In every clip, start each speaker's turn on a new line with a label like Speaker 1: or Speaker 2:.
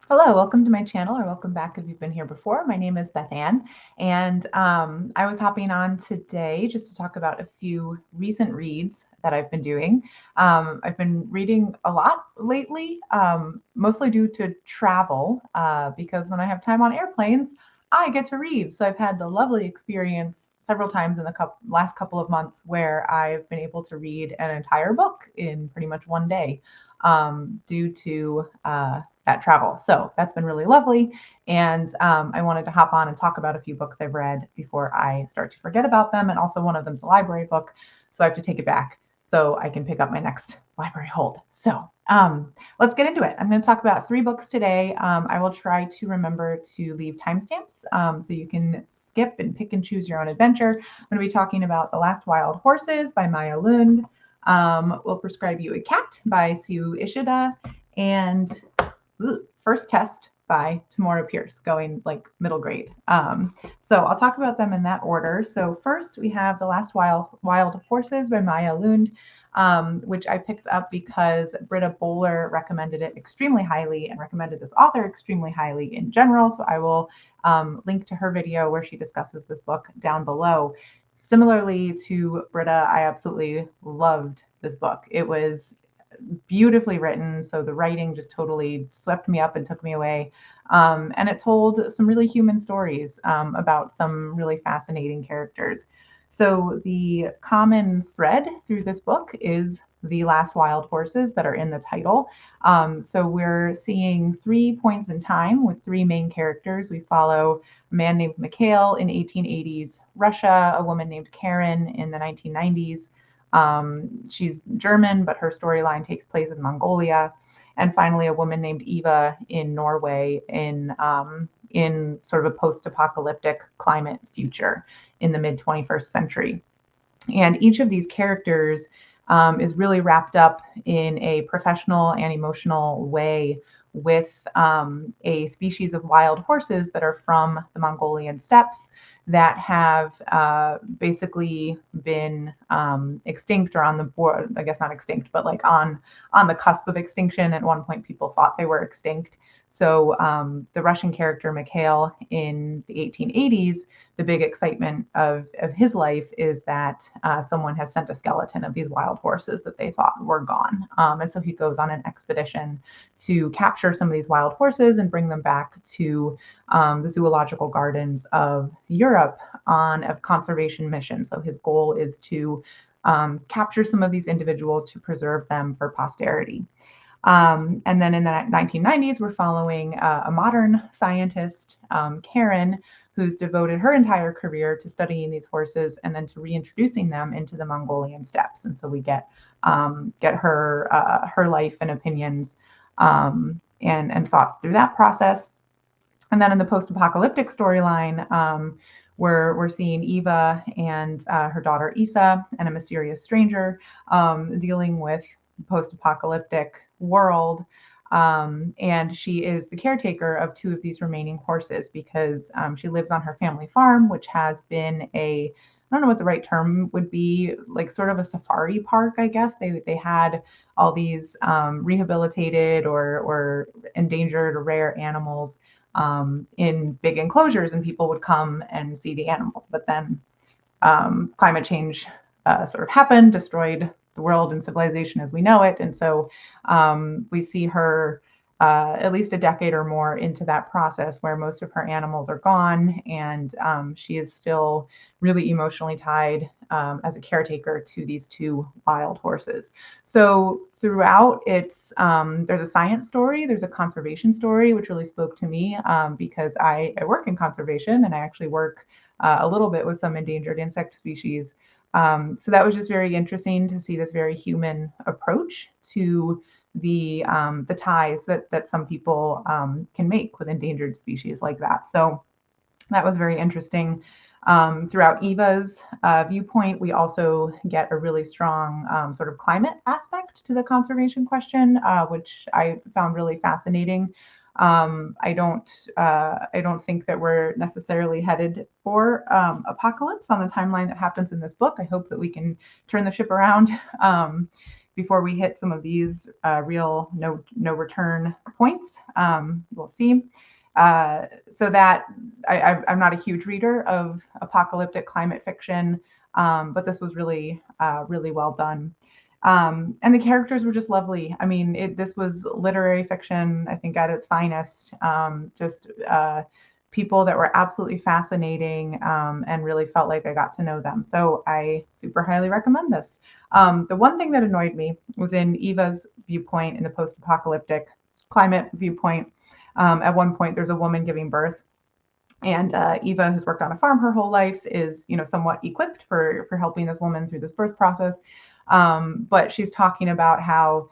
Speaker 1: Hello, welcome to my channel, or welcome back if you've been here before. My name is Beth Ann, and I was hopping on today just to talk about a few recent reads that I've been doing. I've been reading a lot lately, mostly due to travel, because when I have time on airplanes, I get to read. So I've had the lovely experience several times in the last couple of months where I've been able to read an entire book in pretty much one day, due to that travel. So that's been really lovely. And I wanted to hop on and talk about a few books I've read before I start to forget about them. And also, one of them's a library book. So I have to take it back so I can pick up my next library hold. So let's get into it. I'm going to talk about 3 books today. I will try to remember to leave timestamps so you can skip and pick and choose your own adventure. I'm going to be talking about The Last Wild Horses by Maja Lunde. We'll Prescribe You a Cat by Syou Ishida, and First Test by Tamora Pierce, going like middle grade. So I'll talk about them in that order. So first we have The Last Wild Horses by Maja Lunde, which I picked up because Britta Bowler recommended it extremely highly and recommended this author extremely highly in general. So I will link to her video where she discusses this book down below. Similarly to Britta, I absolutely loved this book. It was beautifully written. So the writing just totally swept me up and took me away. And it told some really human stories about some really fascinating characters. So the common thread through this book is the last wild horses that are in the title. So we're seeing 3 points in time with 3 main characters. We follow a man named Mikhail in 1880s Russia, a woman named Karen in the 1990s. She's German, but her storyline takes place in Mongolia. And finally, a woman named Eva in Norway in sort of a post-apocalyptic climate future in the mid 21st century. And each of these characters is really wrapped up in a professional and emotional way with a species of wild horses that are from the Mongolian steppes that have basically been extinct, or on the board, I guess not extinct, but like on the cusp of extinction. At one point, people thought they were extinct. So the Russian character Mikhail in the 1880s, the big excitement of his life is that someone has sent a skeleton of these wild horses that they thought were gone. And so he goes on an expedition to capture some of these wild horses and bring them back to the zoological gardens of Europe on a conservation mission. So his goal is to capture some of these individuals to preserve them for posterity. And then in the 1990s, we're following a modern scientist, Karen, who's devoted her entire career to studying these horses and then to reintroducing them into the Mongolian steppes. And so we get her life and opinions and thoughts through that process. And then in the post-apocalyptic storyline, we're seeing Eva and her daughter Isa and a mysterious stranger dealing with the post-apocalyptic world. And she is the caretaker of 2 of these remaining horses because she lives on her family farm, which has been I don't know what the right term would be, like sort of a safari park, I guess. They had all these rehabilitated or endangered or rare animals in big enclosures, and people would come and see the animals. But then climate change sort of happened, destroyed the world and civilization as we know it. And so we see her at least a decade or more into that process where most of her animals are gone, and she is still really emotionally tied as a caretaker to these 2 wild horses. So throughout, it's there's a science story, there's a conservation story, which really spoke to me because I work in conservation and I actually work a little bit with some endangered insect species. So that was just very interesting to see this very human approach to the ties that some people can make with endangered species like that. So that was very interesting. Throughout Eva's viewpoint, we also get a really strong sort of climate aspect to the conservation question, which I found really fascinating. I don't think that we're necessarily headed for apocalypse on the timeline that happens in this book. I hope that we can turn the ship around before we hit some of these real no return points, we'll see. So that I'm not a huge reader of apocalyptic climate fiction, but this was really, really well done. And the characters were just lovely. I mean, this was literary fiction, I think, at its finest. Just people that were absolutely fascinating, and really felt like I got to know them. So I super highly recommend this. The one thing that annoyed me was in Eva's viewpoint, in the post-apocalyptic climate viewpoint. At one point, there's a woman giving birth, and Eva, who's worked on a farm her whole life, is, somewhat equipped for helping this woman through this birth process. But she's talking about how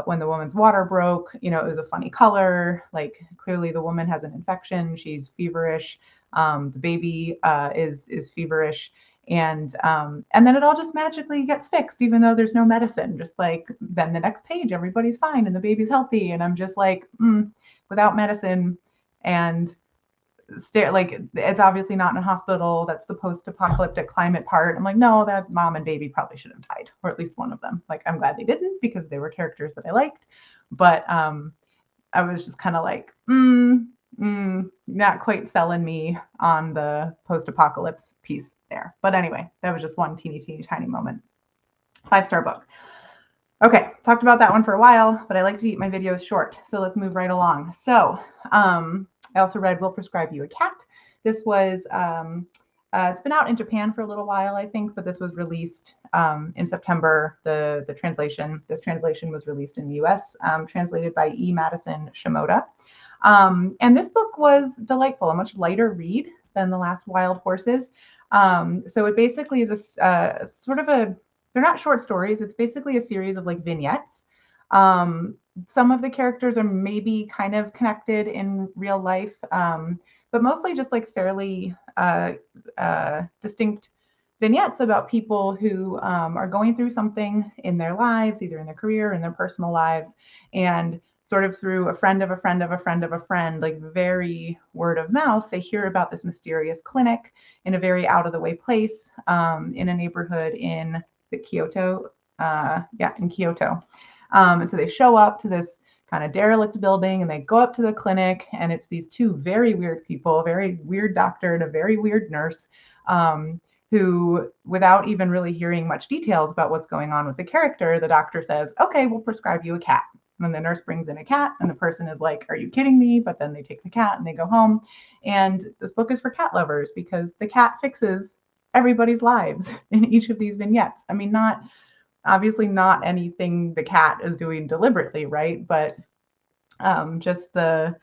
Speaker 1: when the woman's water broke, it was a funny color. Like, clearly the woman has an infection. She's feverish. The baby is feverish. And then it all just magically gets fixed, even though there's no medicine. Just like, then the next page, everybody's fine and the baby's healthy. And I'm just like, without medicine, and like, it's obviously not in a hospital. That's the post-apocalyptic climate part. I'm like, no, that mom and baby probably should have died, or at least one of them. Like, I'm glad they didn't, because they were characters that I liked. But I was just kind of like, not quite selling me on the post-apocalypse piece there. But anyway, that was just one teeny tiny moment. 5-star book. Okay, talked about that one for a while, but I like to keep my videos short, so let's move right along. So I also read Will Prescribe You a Cat. This was, it's been out in Japan for a little while, I think, but this was released in September. This translation was released in the US, translated by E. Madison Shimoda. And this book was delightful, a much lighter read than the last Wild Horses. So it basically is a sort of a, they're not short stories. It's basically a series of like vignettes. Some of the characters are maybe kind of connected in real life, but mostly just like fairly distinct vignettes about people who are going through something in their lives, either in their career or in their personal lives, and sort of through a friend of a friend of a friend of a friend, like very word of mouth, they hear about this mysterious clinic in a very out of the way place in a neighborhood in Kyoto. In Kyoto. And so they show up to this kind of derelict building, and they go up to the clinic, and it's these two very weird people, a very weird doctor and a very weird nurse, who, without even really hearing much details about what's going on with the character, the doctor says, okay, we'll prescribe you a cat. And the nurse brings in a cat, and the person is like, are you kidding me? But then they take the cat and they go home. And this book is for cat lovers, because the cat fixes everybody's lives in each of these vignettes. I mean, obviously not anything the cat is doing deliberately, right? But just the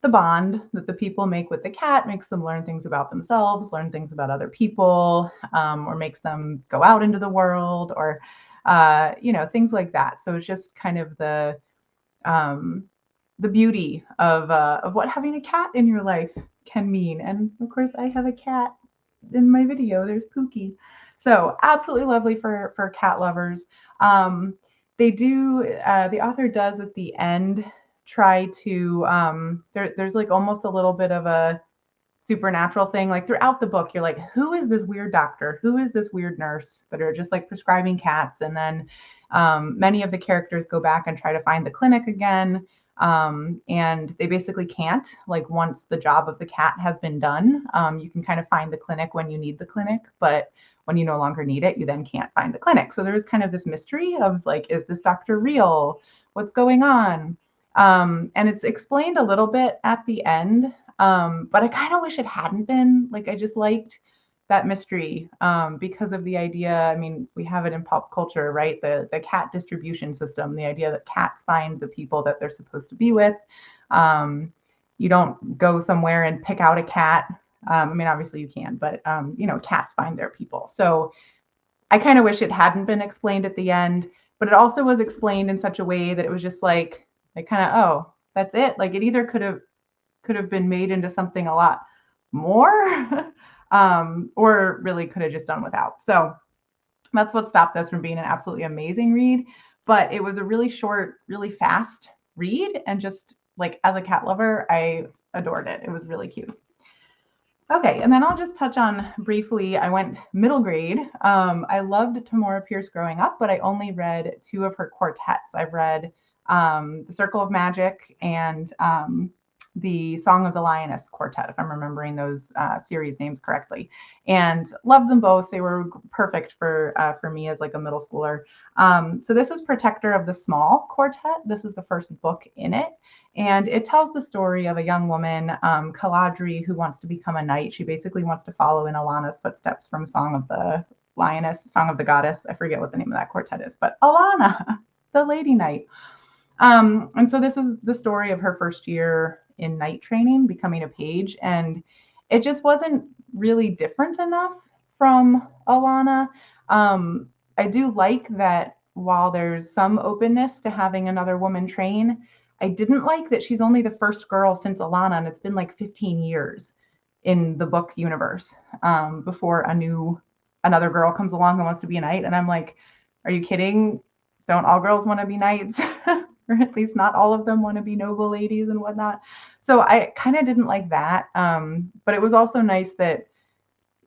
Speaker 1: bond that the people make with the cat makes them learn things about themselves, learn things about other people, or makes them go out into the world, or things like that. So it's just kind of the beauty of what having a cat in your life can mean. And of course, I have a cat in my video. There's Pookie. So absolutely lovely for cat lovers. The author does at the end try to, there's like almost a little bit of a supernatural thing. Like throughout the book, you're like, who is this weird doctor? Who is this weird nurse that are just like prescribing cats? And then many of the characters go back and try to find the clinic again. And they basically can't. Like, once the job of the cat has been done, you can kind of find the clinic when you need the clinic, but when you no longer need it, you then can't find the clinic. So there is kind of this mystery of like, is this doctor real? What's going on? And it's explained a little bit at the end, but I kind of wish it hadn't been. Like, I just liked that mystery because of the idea. I mean, we have it in pop culture, right? The cat distribution system, the idea that cats find the people that they're supposed to be with. You don't go somewhere and pick out a cat. I mean, obviously you can, but cats find their people. So I kind of wish it hadn't been explained at the end, but it also was explained in such a way that it was just like kind of, oh, that's it. Like, it either could have been made into something a lot more or really could have just done without. So that's what stopped this from being an absolutely amazing read. But it was a really short, really fast read. And just like, as a cat lover, I adored it. It was really cute. Okay, and then I'll just touch on briefly, I went middle grade. I loved Tamora Pierce growing up, but I only read two of her quartets. I've read The Circle of Magic and the Song of the Lioness quartet, if I'm remembering those series names correctly, and loved them both. They were perfect for me as like a middle schooler. So this is Protector of the Small quartet. This is the first book in it. And it tells the story of a young woman, Caladri, who wants to become a knight. She basically wants to follow in Alana's footsteps from Song of the Lioness, Song of the Goddess. I forget what the name of that quartet is, but Alana, the lady knight. And so this is the story of her first year in knight training, becoming a page. And it just wasn't really different enough from Alana. I do like that while there's some openness to having another woman train, I didn't like that she's only the first girl since Alana, and it's been like 15 years in the book universe before another girl comes along and wants to be a knight. And I'm like, are you kidding? Don't all girls want to be knights? Or at least not all of them want to be noble ladies and whatnot. So I kind of didn't like that. But it was also nice that,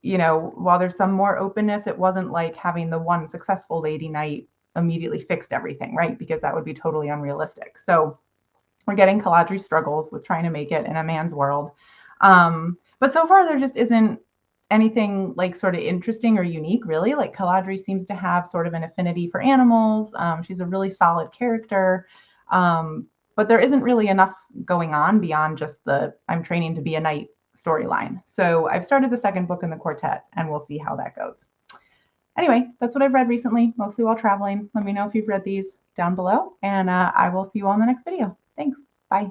Speaker 1: while there's some more openness, it wasn't like having the one successful lady knight immediately fixed everything, right? Because that would be totally unrealistic. So we're getting Caladri's struggles with trying to make it in a man's world. But so far, there just isn't anything like sort of interesting or unique, really. Like Caladri seems to have sort of an affinity for animals. She's a really solid character. But there isn't really enough going on beyond just the I'm training to be a knight storyline. So I've started the second book in the quartet, and we'll see how that goes. Anyway, that's what I've read recently, mostly while traveling. Let me know if you've read these down below, and I will see you all in the next video. Thanks. Bye.